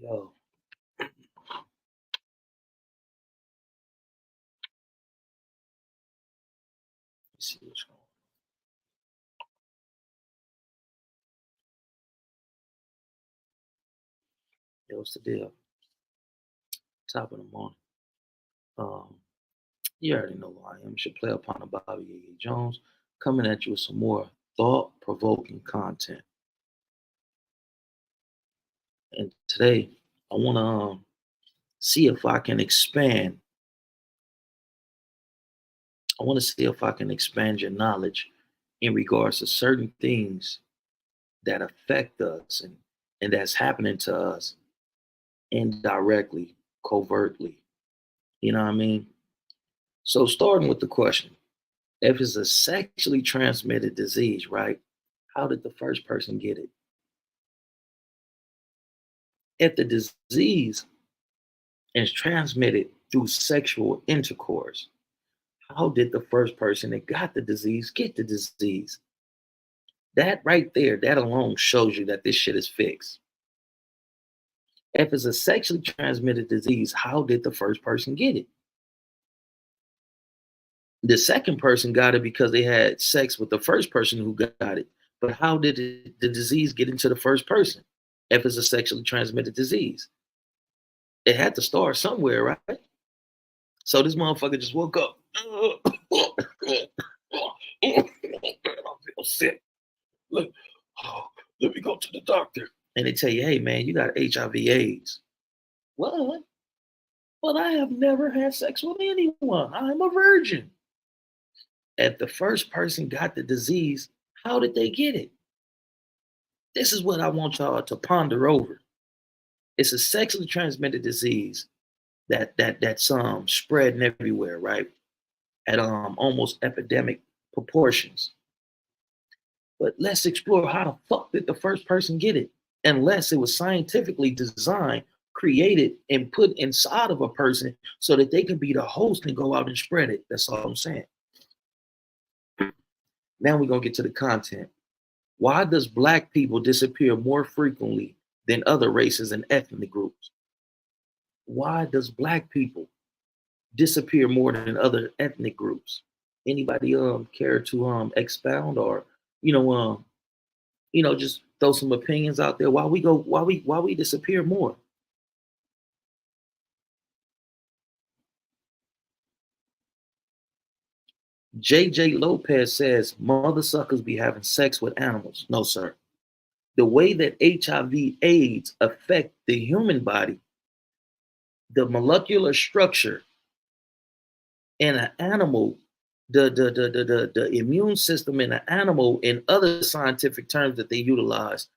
Yo, let's see what's going on. Yo, what's the deal? Top of the morning. Um, you already know who I am. You should play upon the Bobby A. Jones, coming at you with some more thought-provoking content. And today, I want to see if I can expand. I want to see if I can expand your knowledge in regards to certain things that affect us and that's happening to us indirectly, covertly. You know what I mean? So, starting with the question. If it's a sexually transmitted disease, right? How did the first person get it? If the disease is transmitted through sexual intercourse, how did the first person that got the disease get the disease? That right there, that alone shows you that this shit is fixed. If it's a sexually transmitted disease, how did the first person get it? The second person got it because they had sex with the first person who got it. But how did the disease get into the first person if it's a sexually transmitted disease? It had to start somewhere, right? So this motherfucker just woke up. I feel sick. Look, oh, let me go to the doctor. And they tell you, hey man, you got HIV/AIDS. What? But I have never had sex with anyone. I'm a virgin. If the first person got the disease, how did they get it? This is what I want y'all to ponder over. It's a sexually transmitted disease that's spreading everywhere, right? At almost epidemic proportions. But let's explore how the fuck did the first person get it? Unless it was scientifically designed, created, and put inside of a person so that they can be the host and go out and spread it. That's all I'm saying. Now we're gonna get to the content. Why does black people disappear more frequently than other races and ethnic groups? Why does black people disappear more than other ethnic groups? Anybody care to expound or you know um just throw some opinions out there why we disappear more? JJ Lopez says mother suckers be having sex with animals. No, sir. The way that HIV AIDS affect the human body, the molecular structure in an animal, the immune system in an animal, in other scientific terms that they utilize,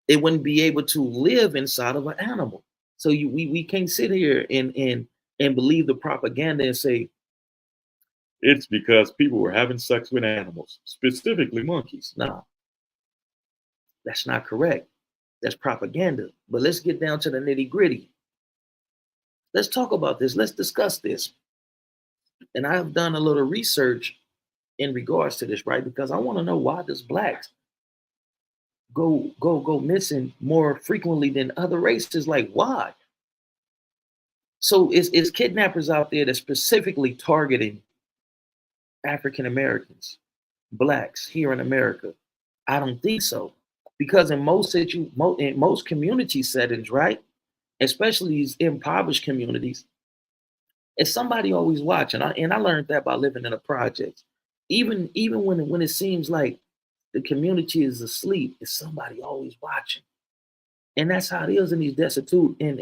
it wouldn't be able to live inside of an animal. So we can't sit here and believe the propaganda and say it's because people were having sex with animals, specifically monkeys. No, that's not correct. That's propaganda. But let's get down to the nitty gritty. Let's talk about this. Let's discuss this. And I've done a little research in regards to this, right? Because I want to know why does blacks go missing more frequently than other races? Like why? So is kidnappers out there that's specifically targeting African Americans, blacks here in America? I don't think so. Because in most community settings, right? Especially these impoverished communities, it's somebody always watching. And I learned that by living in a project. Even when it seems like the community is asleep, it's somebody always watching. And that's how it is in these destitute and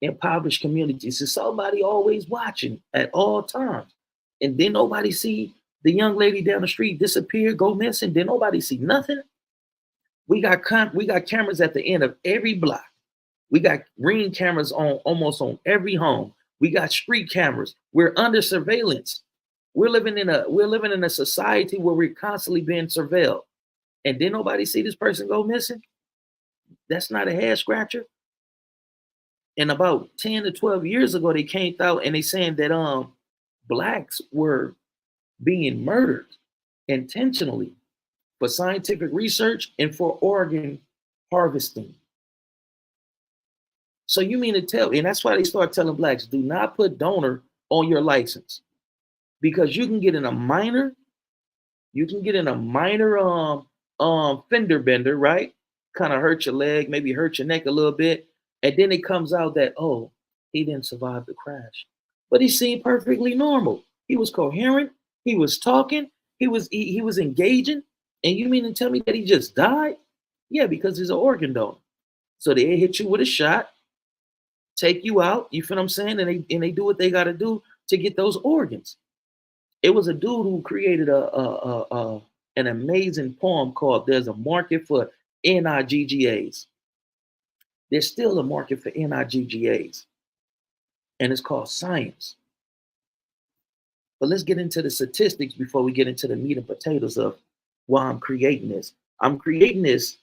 impoverished communities. It's somebody always watching at all times. And then nobody see the young lady down the street disappear, go missing. Then nobody see nothing. We got cameras at the end of every block. We got ring cameras on almost on every home. We got street cameras. We're under surveillance. We're living in a society where we're constantly being surveilled. And then nobody see this person go missing. That's not a head scratcher. And about 10 to 12 years ago, they came out and they saying that blacks were being murdered intentionally for scientific research and for organ harvesting. So you mean to tell, and that's why they start telling blacks, do not put donor on your license because you can get in a minor, fender bender, right? Kind of hurt your leg, maybe hurt your neck a little bit, and then it comes out that, oh, he didn't survive the crash, but he seemed perfectly normal. He was coherent. He was talking. He was engaging. And you mean to tell me that he just died? Yeah, because he's an organ donor. So they hit you with a shot, take you out. You feel what I'm saying? And they do what they got to do to get those organs. It was a dude who created an amazing poem called "There's a Market for NIGGAs." There's still a market for NIGGAs, and it's called science. But let's get into the statistics before we get into the meat and potatoes of why I'm creating this. I'm creating this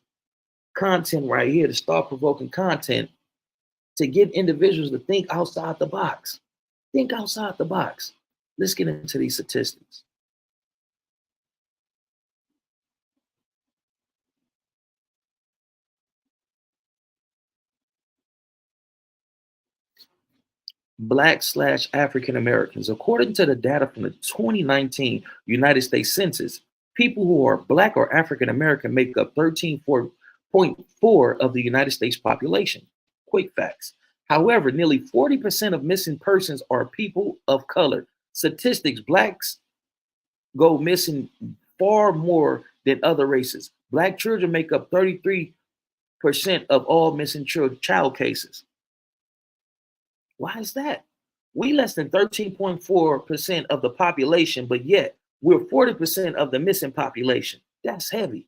content right here, the thought provoking content, to get individuals to think outside the box. Think outside the box. Let's get into these statistics. Black/African Americans. According to the data from the 2019 United States Census, people who are Black or African American make up 13.4% of the United States population. Quick facts. However, nearly 40% of missing persons are people of color. Statistics: Blacks go missing far more than other races. Black children make up 33% of all missing child cases. Why is that? We less than 13.4% of the population, but yet we're 40% of the missing population. That's heavy.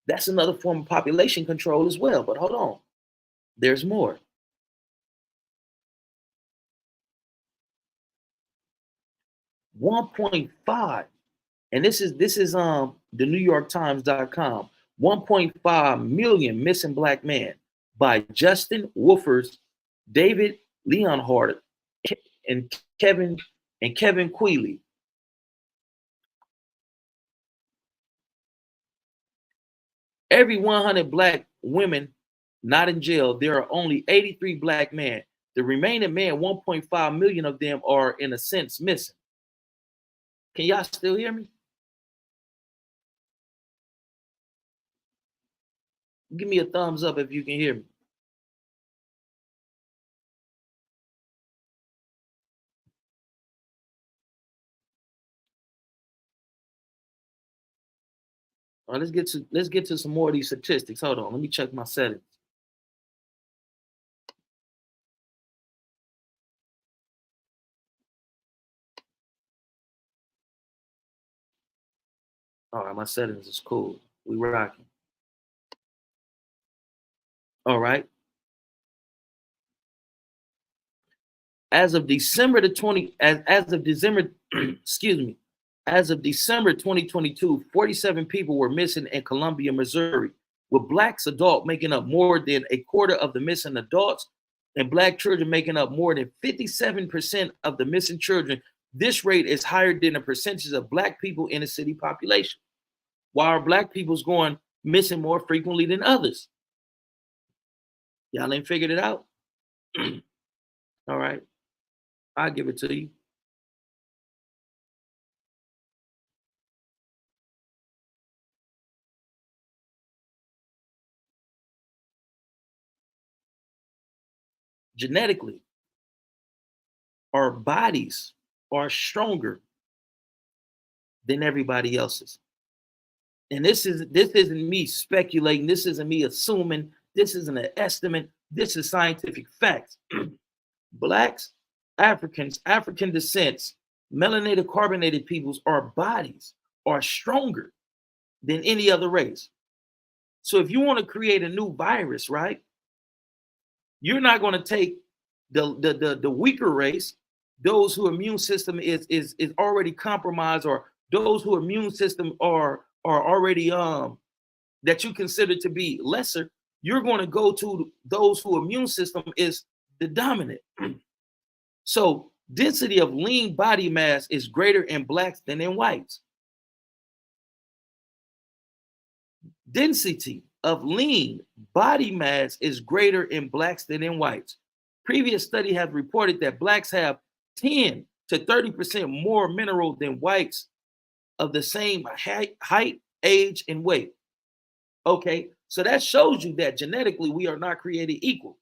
That's another form of population control as well. But hold on, there's more. 1.5, and this is the NewYorkTimes.com. 1.5 million missing Black men by Justin Wolfers, David Leonhardt, and Kevin Quealy. Every 100 Black women not in jail, there are only 83 Black men. The remaining men, 1.5 million of them, are in a sense missing. Can y'all still hear me? Give me a thumbs up if you can hear me. All right, let's get to some more of these statistics. Hold on, let me check my settings. All right, my settings is cool. We rocking. All right. As of December the 20, as of December, excuse me, as of December 2022, 47 people were missing in Columbia, Missouri, with Blacks adult making up more than a quarter of the missing adults and Black children making up more than 57% of the missing children. This rate is higher than the percentage of Black people in the city population. Why are Black people's going missing more frequently than others? Y'all ain't figured it out? All right, I'll give it to you. Genetically, our bodies are stronger than everybody else's. And this isn't me speculating, this isn't me assuming, this isn't an estimate, this is scientific facts. Blacks, Africans, African descents, melanated carbonated peoples, our bodies are stronger than any other race. So if you want to create a new virus, right? You're not going to take the weaker race, those whose immune system is already compromised, or those whose immune system are already that you consider to be lesser. You're going to go to those whose immune system is the dominant. So density of lean body mass is greater in Blacks than in whites. Density of lean body mass is greater in blacks than in whites. Previous study have reported that blacks have 10 to 30% more mineral than whites of the same height, age, and weight. Okay, so that shows you that genetically we are not created equal.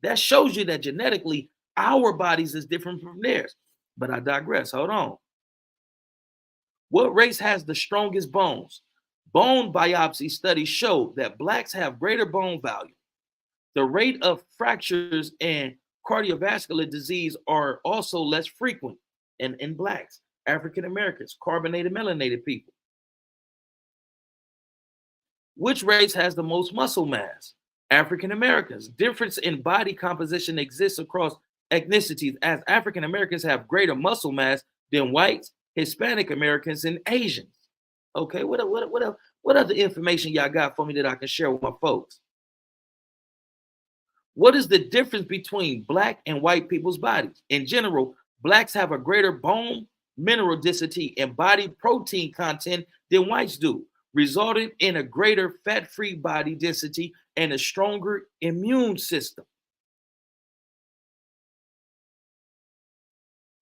That shows you that genetically our bodies is different from theirs. But I digress. Hold on. What race has the strongest bones? Bone biopsy studies show that blacks have greater bone value. The rate of fractures and cardiovascular disease are also less frequent in blacks, African Americans, carbonated melanated people. Which race has the most muscle mass? African Americans. Difference in body composition exists across ethnicities as African Americans have greater muscle mass than whites, Hispanic Americans, and Asians. Okay, what other information y'all got for me that I can share with my folks? What is the difference between black and white people's bodies? In general, blacks have a greater bone mineral density and body protein content than whites do, resulting in a greater fat-free body density and a stronger immune system.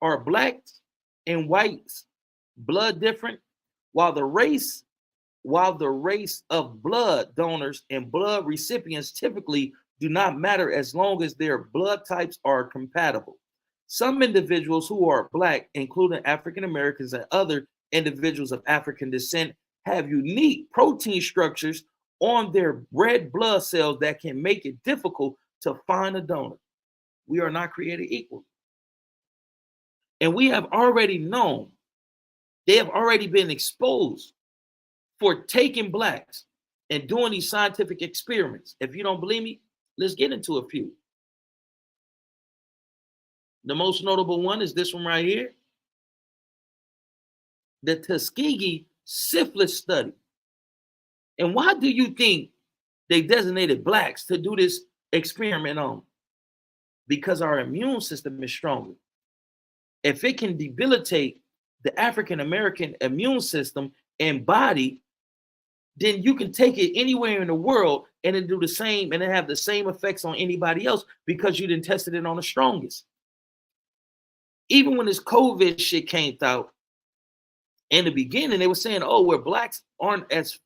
Are blacks and whites blood different? While the race of blood donors and blood recipients typically do not matter as long as their blood types are compatible. Some individuals who are black, including African Americans and other individuals of African descent, have unique protein structures on their red blood cells that can make it difficult to find a donor. We are not created equal. And we have already known, they have already been exposed for taking blacks and doing these scientific experiments. If you don't believe me, let's get into a few. The most notable one is this one right here. The Tuskegee syphilis study. And why do you think they designated blacks to do this experiment on? Because our immune system is stronger. If it can debilitate the African American immune system and body, then you can take it anywhere in the world and then do the same and then have the same effects on anybody else because you didn't tested it on the strongest. Even when this COVID shit came out in the beginning, they were saying, oh, where blacks aren't as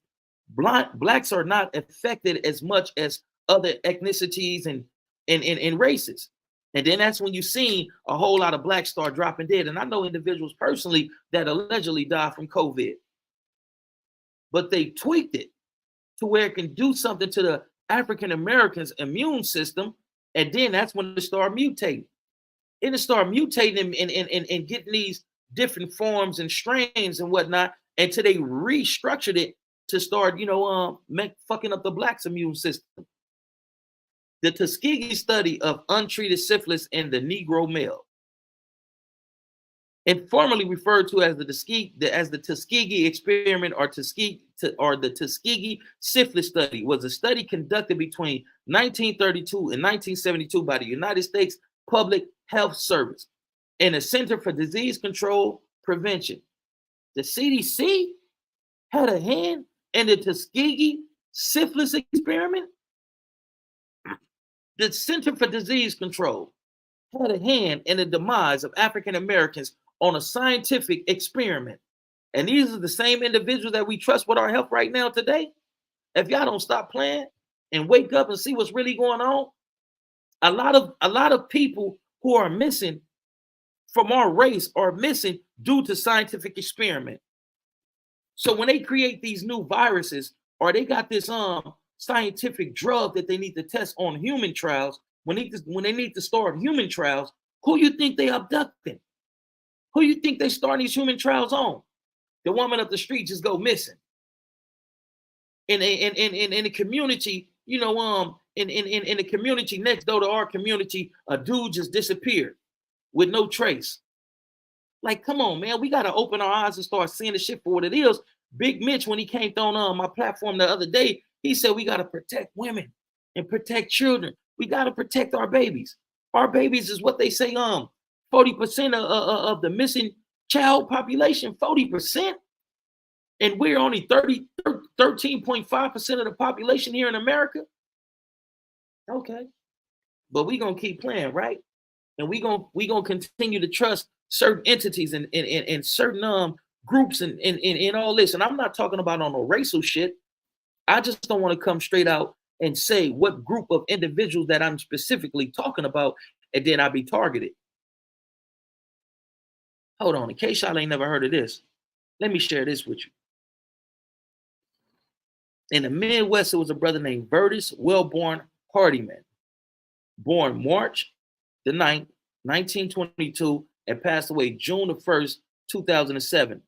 blacks are not affected as much as other ethnicities and races. And then that's when you seen a whole lot of blacks start dropping dead. And I know individuals personally that allegedly died from COVID. But they tweaked it to where it can do something to the African Americans' immune system. And then that's when it started mutating. And it started mutating and getting these different forms and strains and whatnot until they restructured it to start, fucking up the blacks' immune system. The Tuskegee study of untreated syphilis in the Negro male, and formerly referred to as the Tuskegee experiment or the Tuskegee syphilis study, was a study conducted between 1932 and 1972 by the United States Public Health Service and the Center for Disease Control Prevention. The CDC had a hand in the Tuskegee syphilis experiment. The Center for Disease Control had a hand in the demise of African Americans on a scientific experiment. And these are the same individuals that we trust with our health right now today. If y'all don't stop playing and wake up and see what's really going on, a lot of people who are missing from our race are missing due to scientific experiment. So when they create these new viruses or they got this scientific drug that they need to test on human trials, when they need to start human trials, who you think they abducting? Who you think they starting these human trials on? The woman up the street just go missing. In the community, in the community next door to our community, a dude just disappeared with no trace. Like, come on, man, we gotta open our eyes and start seeing the shit for what it is. Big Mitch, when he came on my platform the other day, he said we gotta protect women and protect children. We gotta protect our babies. Our babies is what they say 40% of the missing child population, 40%. And we're only 30, 13.5% of the population here in America. Okay, but we gonna keep playing, right? And we gonna continue to trust certain entities and certain groups and all this. And I'm not talking about on no racial shit. I just don't want to come straight out and say what group of individuals that I'm specifically talking about, and then I be targeted. Hold on, in case y'all ain't never heard of this, let me share this with you. In the Midwest, there was a brother named Vertus Wellborn Hardiman, born March the 9th, 1922, and passed away June the 1st, 2007.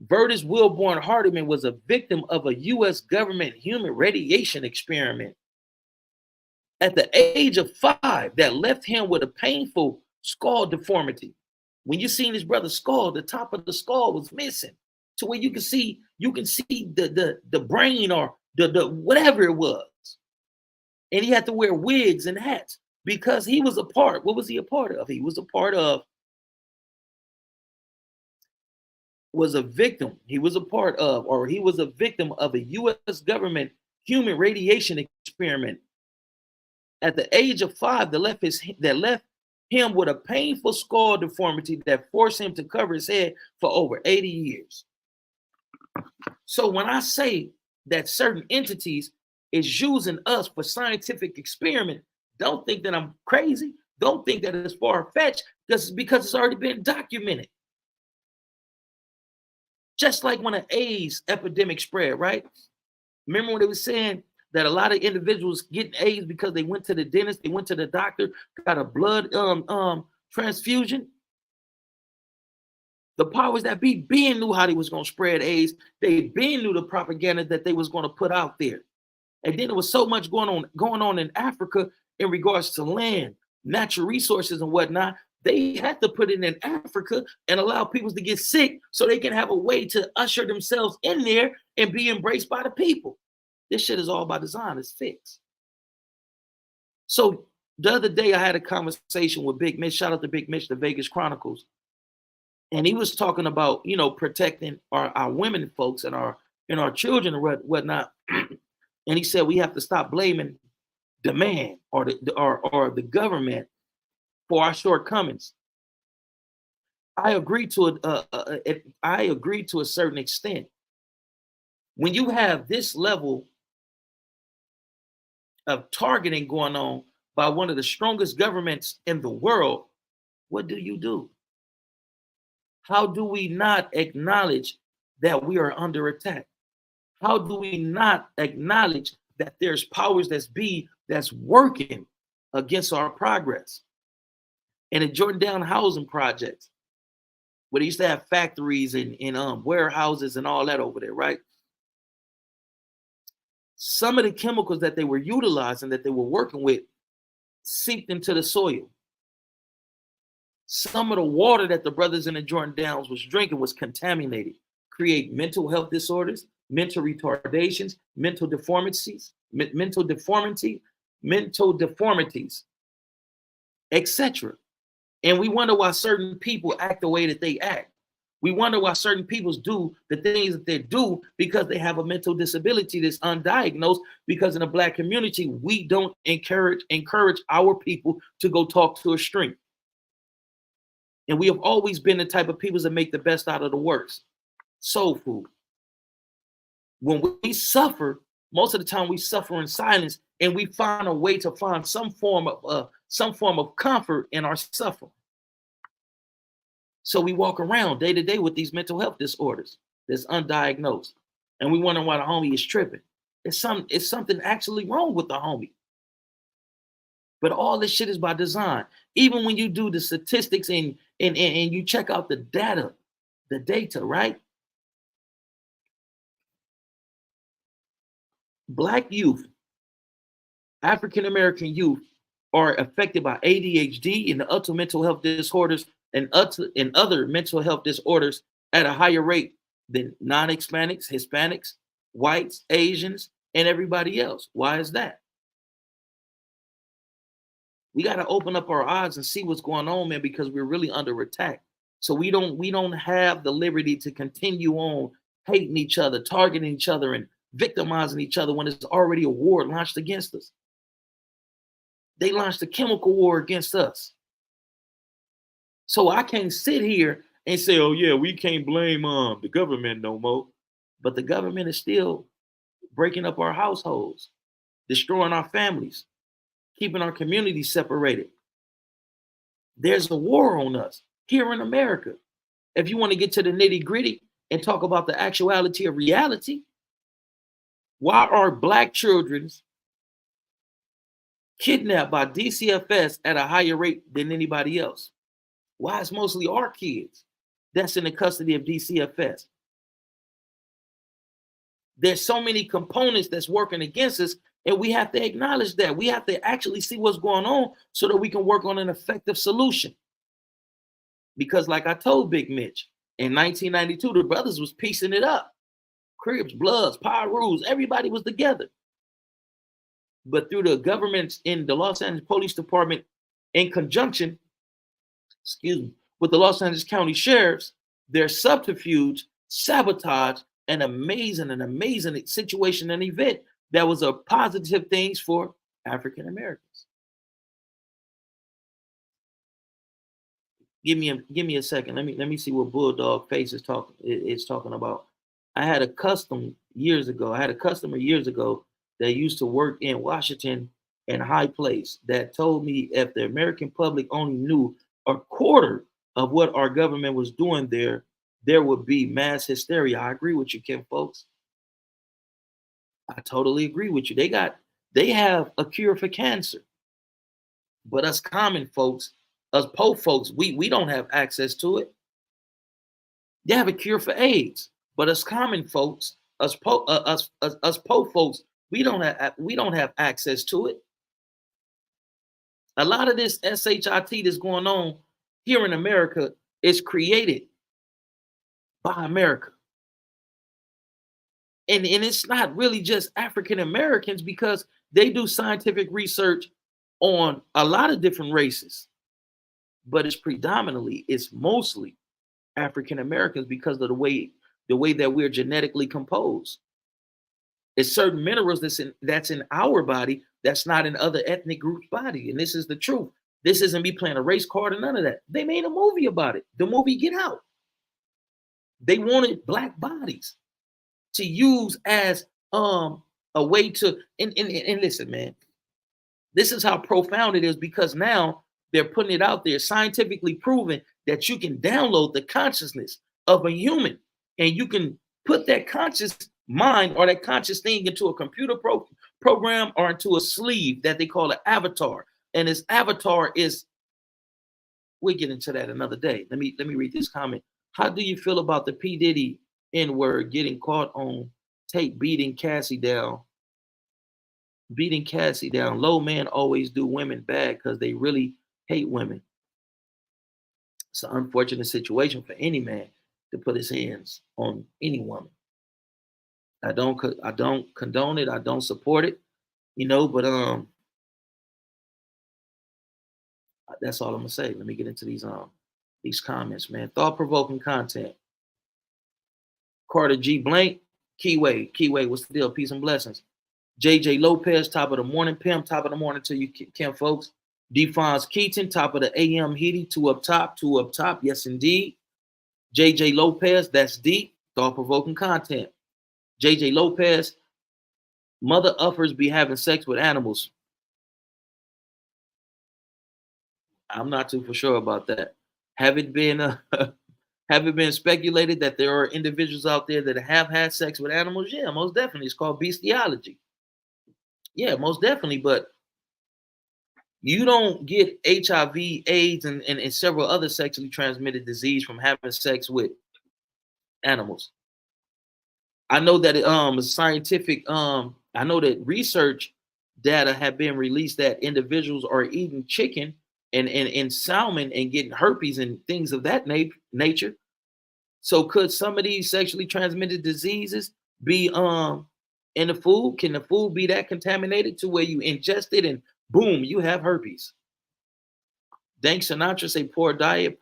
Vertus Wellborn Hardiman was a victim of a U.S. government human radiation experiment at the age of 5 that left him with a painful skull deformity. When you seen his brother's skull, the top of the skull was missing, to where you can see the brain or the whatever it was. And he had to wear wigs and hats because he was a part. What was he a part of? He was a part of, was a victim. He was a part of, or he was a victim of a U.S. government human radiation experiment at the age of 5 that left him with a painful skull deformity that forced him to cover his head for over 80 years. So when I say that certain entities is using us for scientific experiment, don't think that I'm crazy. Don't think that it's far-fetched, because it's already been documented. Just like when an AIDS epidemic spread, right? Remember when they were saying that a lot of individuals getting AIDS because they went to the dentist, they went to the doctor, got a blood transfusion? The powers that be been knew how they was going to spread AIDS. They been knew the propaganda that they was going to put out there. And then there was so much going on in Africa in regards to land, natural resources and whatnot. They had to put it in Africa and allow people to get sick so they can have a way to usher themselves in there and be embraced by the people. This shit is all by design. It's fixed. So the other day I had a conversation with Big Mitch. Shout out to Big Mitch, the Vegas Chronicles. And he was talking about, protecting our women folks and our children and whatnot. And he said we have to stop blaming the man or the government for our shortcomings. I agree to a certain extent. When you have this level of targeting going on by one of the strongest governments in the world, what do? How do we not acknowledge that we are under attack? How do we not acknowledge that there's powers that's working against our progress? And the Jordan housing projects, where they used to have factories and warehouses and all that over there, right? Some of the chemicals that they were utilizing, that they were working with, seeped into the soil. Some of the water that the brothers in the Jordan Downs was drinking was contaminated, create mental health disorders, mental retardations, mental deformities, etc. And we wonder why certain people act the way that they act. We wonder why certain people do the things that they do because they have a mental disability that's undiagnosed. Because in the Black community, we don't encourage our people to go talk to a shrink. And we have always been the type of people that make the best out of the worst. Soul food. When we suffer, most of the time we suffer in silence, and we find a way to find some form of comfort in our suffering. So we walk around day to day with these mental health disorders that's undiagnosed, and we wonder why the homie is tripping. It's something actually wrong with the homie. But all this shit is by design. Even when you do the statistics and you check out the data, right? Black youth, African American youth, are affected by ADHD and the other mental health disorders and other mental health disorders at a higher rate than non-Hispanics, Hispanics, whites, Asians, and everybody else. Why is that? We got to open up our eyes and see what's going on, man, because we're really under attack. So we don't have the liberty to continue on hating each other, targeting each other, and victimizing each other when it's already a war launched against us. They launched a chemical war against us. So I can't sit here and say, oh, yeah, we can't blame the government no more. But the government is still breaking up our households, destroying our families, keeping our communities separated. There's a war on us here in America. If you want to get to the nitty gritty and talk about the actuality of reality, why are Black children kidnapped by DCFS at a higher rate than anybody else? Why is mostly our kids that's in the custody of DCFS? There's so many components that's working against us, and we have to acknowledge that. We have to actually see what's going on so that we can work on an effective solution. Because like I told Big Mitch, in 1992, the brothers was piecing it up. Crips, Bloods, Pyrus, everybody was together. But through the governments in the Los Angeles Police Department, in conjunction, with the Los Angeles County Sheriffs, their subterfuge, sabotage, an amazing situation and event that was a positive things for African Americans. Give me a second. Let me see what Bulldog Face is talking about. I had a customer years ago that used to work in Washington and High Place that told me if the American public only knew a quarter of what our government was doing there would be mass hysteria. I agree with you, Kim, folks. I totally agree with you. They have a cure for cancer, but us common folks, us poor folks, we don't have access to it. They have a cure for AIDS, but us common folks, us poor folks, we don't have access to it. A lot of this SHIT that's going on here in America is created by America. And it's not really just African Americans because they do scientific research on a lot of different races, but it's mostly African Americans because of the way that we're genetically composed. It's certain minerals that's in our body that's not in other ethnic groups' body, and this is the truth. This isn't me playing a race card or none of that. They made a movie about it. The movie Get Out. They wanted Black bodies to use as a way to and listen, man. This is how profound it is because now they're putting it out there, scientifically proven that you can download the consciousness of a human and you can put that conscious mind or that conscious thing into a computer program or into a sleeve that they call an avatar. And this avatar is, we'll get into that another day. Let me read this comment. How do you feel about the P. Diddy N-word getting caught on tape beating Cassie down? Low men always do women bad because they really hate women. It's an unfortunate situation for any man to put his hands on any woman. I don't condone it. I don't support it, but that's all I'm gonna say. Let me get into these comments, man. Thought-provoking content. Carter G. Blank, Keyway, what's the deal? Peace and blessings. JJ Lopez, top of the morning, Pimp, top of the morning to you, Kim, folks. Defonz Keaton, top of the AM Heady, two up top, yes indeed. JJ Lopez, that's deep, thought-provoking content. JJ Lopez, mother uppers be having sex with animals. I'm not too for sure about that. Have it been speculated that there are individuals out there that have had sex with animals? Yeah, most definitely. It's called bestiology. Yeah, most definitely. But you don't get HIV, AIDS, and several other sexually transmitted disease from having sex with animals. I know that scientific. I know that research data have been released that individuals are eating chicken and salmon and getting herpes and things of that nature. So could some of these sexually transmitted diseases be in the food? Can the food be that contaminated to where you ingest it and boom, you have herpes? Dank Sinatra say poor diet.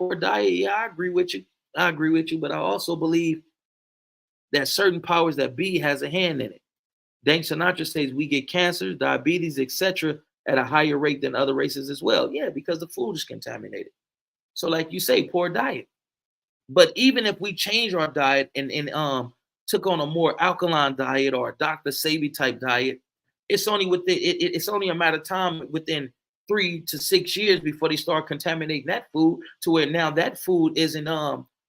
Yeah, I agree with you. But I also believe that certain powers that be has a hand in it. Dane Sinatra says we get cancer, diabetes, etc., at a higher rate than other races as well. Yeah, because the food is contaminated. So, like you say, poor diet. But even if we change our diet and took on a more alkaline diet or a Dr. Sebi type diet, it's only it's only a matter of time within 3 to 6 years before they start contaminating that food to where now that food isn't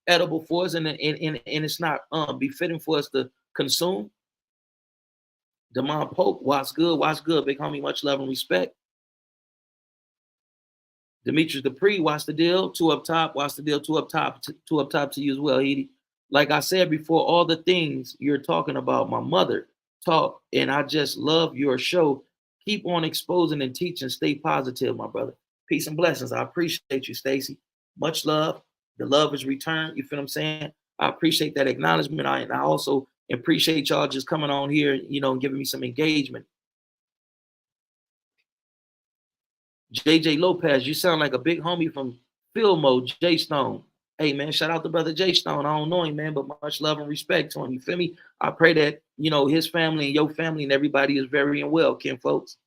edible for us and it's not befitting for us to consume. Demond Pope, what's good? What's good? Big homie, much love and respect. Demetrius Dupree, watch the deal. Two up top, watch the deal. Two up top, two up top to you as well, Edie. Like I said before, all the things you're talking about, my mother taught, and I just love your show. Keep on exposing and teaching. Stay positive, my brother. Peace and blessings. I appreciate you, Stacy. Much love. The love is returned. You feel what I'm saying? I appreciate that acknowledgement. And I also appreciate y'all just coming on here, and giving me some engagement. JJ Lopez, you sound like a big homie from Filmo, J Stone. Hey man, shout out to brother J Stone. I don't know him, man, but much love and respect to him. You feel me? I pray that his family and your family and everybody is very and well, Ken folks.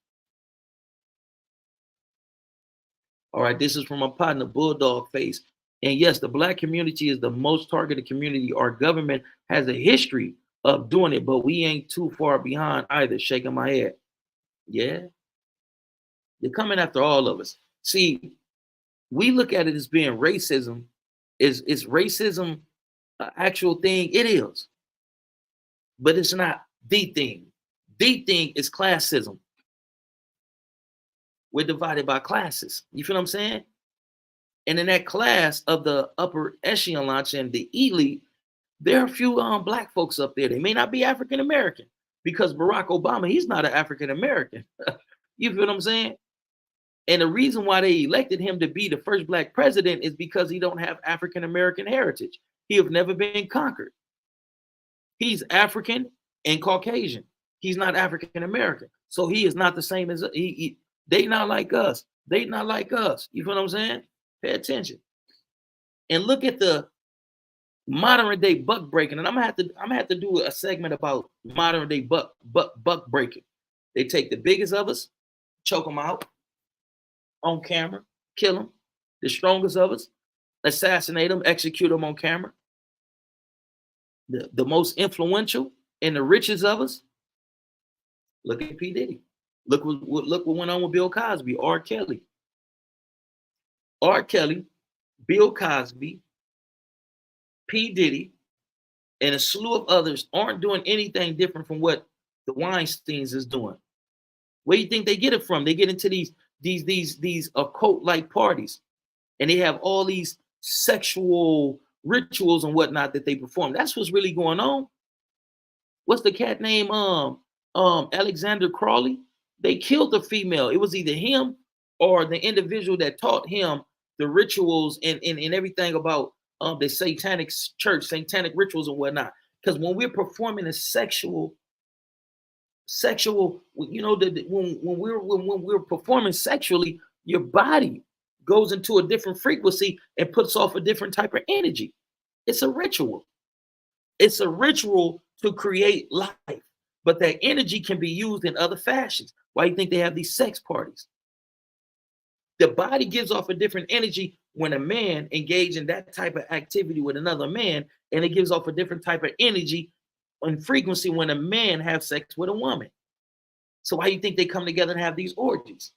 All right, this is from my partner, Bulldog Face. And yes, the black community is the most targeted community. Our government has a history of doing it, but we ain't too far behind either. Shaking my head. Yeah. They're coming after all of us. See, we look at it as being racism. Is racism an actual thing? It is. But it's not the thing. The thing is classism. We're divided by classes. You feel what I'm saying? And in that class of the upper echelon and the elite, there are a few black folks up there. They may not be African American because Barack Obama, he's not an African American. You feel what I'm saying? And the reason why they elected him to be the first black president is because he don't have African American heritage. He have never been conquered. He's African and Caucasian. He's not African American. So he is not the same as they not like us. They not like us. You feel what I'm saying? Pay attention. And look at the modern day buck breaking. And I'm gonna have to do a segment about modern day buck breaking. They take the biggest of us, choke them out on camera, kill them. The strongest of us, assassinate them, execute them on camera. The most influential and the richest of us, look at P. Diddy. Look what went on with Bill Cosby, R. Kelly. R. Kelly, Bill Cosby, P. Diddy, and a slew of others aren't doing anything different from what the Weinsteins is doing. Where do you think they get it from? They get into these occult-like parties, and they have all these sexual rituals and whatnot that they perform. That's what's really going on. What's the cat name? Alexander Crowley. They killed the female. It was either him or the individual that taught him the rituals and everything about the satanic church, satanic rituals and whatnot. Because when we're performing a sexual, when we're performing sexually, your body goes into a different frequency and puts off a different type of energy. It's a ritual. It's a ritual to create life, but that energy can be used in other fashions. Why do you think they have these sex parties? The body gives off a different energy when a man engages in that type of activity with another man, and it gives off a different type of energy and frequency when a man has sex with a woman. So why do you think they come together and have these orgies?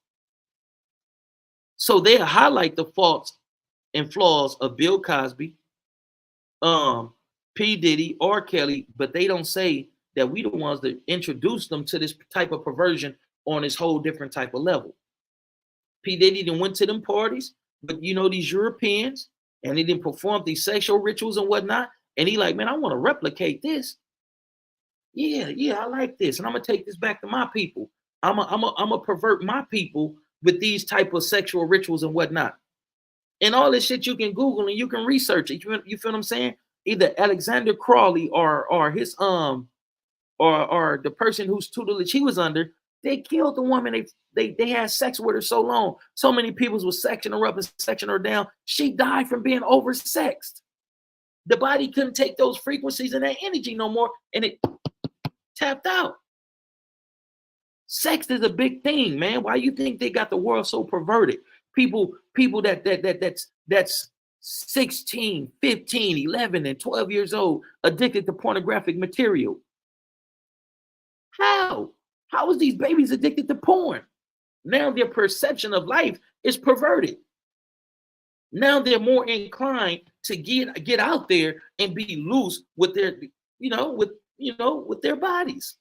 So they highlight the faults and flaws of Bill Cosby, P. Diddy, R. Kelly, but they don't say that we the ones that introduced them to this type of perversion on this whole different type of level. P. Diddy then went to them parties, but these Europeans, and they didn't perform these sexual rituals and whatnot. And he like, man, I want to replicate this. Yeah, I like this, and I'm gonna take this back to my people. I'm a pervert my people with these type of sexual rituals and whatnot. And all this shit you can Google and you can research it. You feel what I'm saying? Either Alexander Crowley or his or the person whose tutelage he was under, they killed the woman. They had sex with her so long. So many people was sexing her up and sexing her down. She died from being oversexed. The body couldn't take those frequencies and that energy no more, and it tapped out. Sex is a big thing, man. Why you think they got the world so perverted? People that's 16, 15, 11, and 12 years old addicted to pornographic material. How? How is these babies addicted to porn? Now their perception of life is perverted. Now they're more inclined to get out there and be loose with their, with their bodies.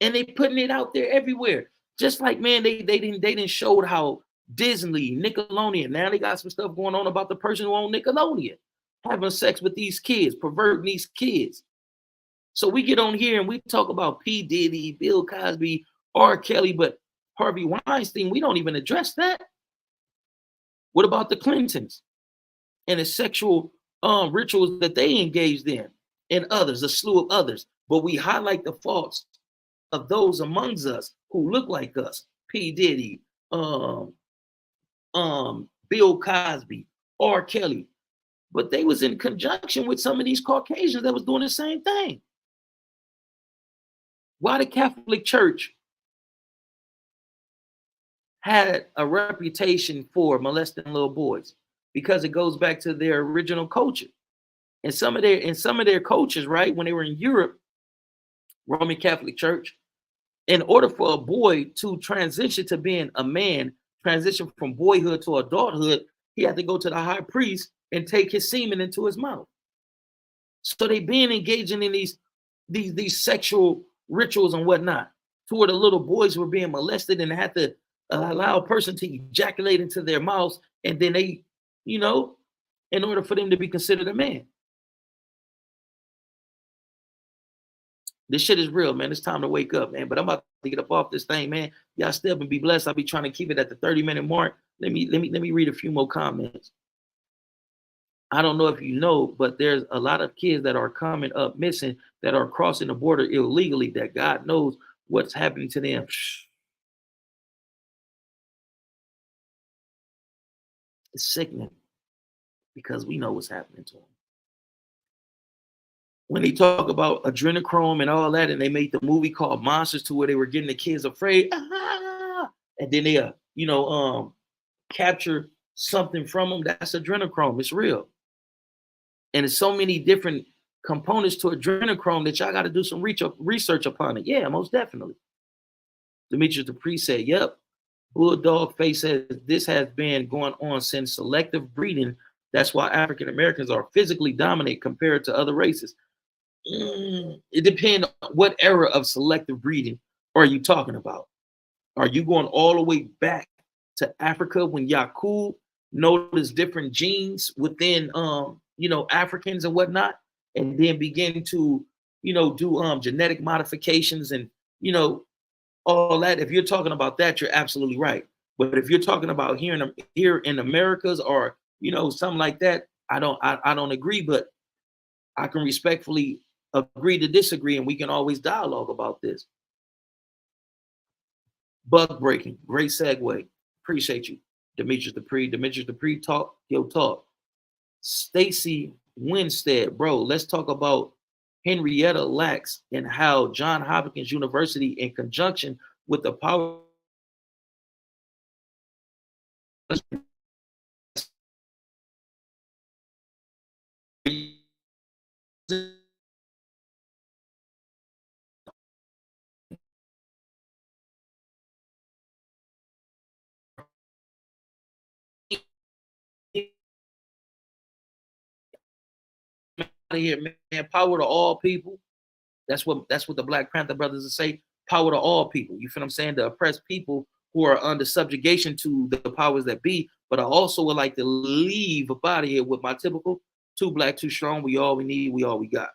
And they putting it out there everywhere. Just like, man, they didn't show how Disney, Nickelodeon, now they got some stuff going on about the person who owned Nickelodeon having sex with these kids, perverting these kids. So we get on here and we talk about P. Diddy, Bill Cosby, R. Kelly, but Harvey Weinstein, we don't even address that. What about the Clintons and the sexual rituals that they engaged in, and others, a slew of others? But we highlight the faults of those amongst us who look like us: P. Diddy, Bill Cosby, R. Kelly. But they was in conjunction with some of these Caucasians that was doing the same thing. Why the Catholic Church had a reputation for molesting little boys? Because it goes back to their original culture. And some of their cultures, right, when they were in Europe, Roman Catholic Church, in order for a boy to transition to being a man, transition from boyhood to adulthood, he had to go to the high priest and take his semen into his mouth. So they being engaging in these sexual rituals and whatnot, to where the little boys were being molested and had to allow a person to ejaculate into their mouths, and then they, in order for them to be considered a man. This shit is real, man. It's time to wake up, man. But I'm about to get up off this thing, man. Y'all still be blessed. I'll be trying to keep it at the 30-minute mark. Let me read a few more comments. I don't know if you know, but there's a lot of kids that are coming up missing, that are crossing the border illegally, that God knows what's happening to them. It's sickening, because we know what's happening to them. When they talk about adrenochrome and all that, and they made the movie called Monsters, to where they were getting the kids afraid, and then they capture something from them, that's adrenochrome. It's real. And there's so many different components to adrenochrome that y'all got to do some research upon it. Yeah, most definitely. Demetrius Dupree said, yep. Bulldog Face says, this has been going on since selective breeding. That's why African Americans are physically dominant compared to other races. It depends on what era of selective breeding are you talking about. Are you going all the way back to Africa when Yakub noticed different genes within Africans and whatnot, and then begin to do genetic modifications and all that? If you're talking about that, you're absolutely right. But if you're talking about here in Americas, or something like that, I don't agree. But I can respectfully agree to disagree, and we can always dialogue about this. Bug breaking, great segue. Appreciate you, Demetrius Dupree. Demetrius Dupree, talk. Stacy Winstead, bro. Let's talk about Henrietta Lacks and how Johns Hopkins University, in conjunction with the power here, man. Power to all people. That's what the Black Panther brothers say. Power to all people. You feel what I'm saying? The oppressed people who are under subjugation to the powers that be. But I also would like to leave up out of here with my typical: too black, too strong. We all we need. We all we got.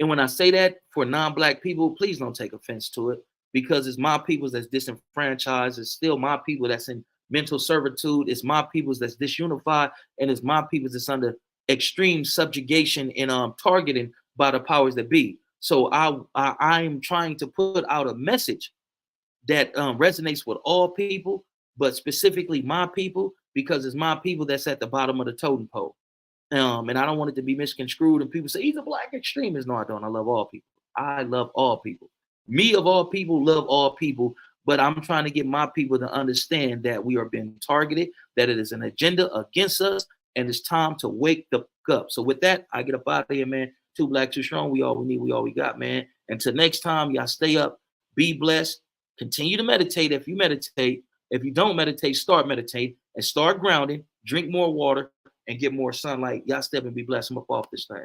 And when I say that for non-black people, please don't take offense to it, because it's my peoples that's disenfranchised. It's still my people that's in mental servitude. It's my peoples that's disunified, and it's my peoples that's under extreme subjugation and targeting by the powers that be. So I'm trying to put out a message that resonates with all people, but specifically my people, because it's my people that's at the bottom of the totem pole. And I don't want it to be misconstrued. And people say he's a black extremist. No, I don't. I love all people. I love all people. Me of all people love all people. But I'm trying to get my people to understand that we are being targeted, that it is an agenda against us, and it's time to wake the fuck up. So with that, I get up out of here, man. Too black, too strong. We all we need, we all we got, man. Until next time, y'all stay up, be blessed, continue to meditate if you meditate. If you don't meditate, start meditating and start grounding, drink more water, and get more sunlight. Y'all step and be blessed. I'm up off this thing.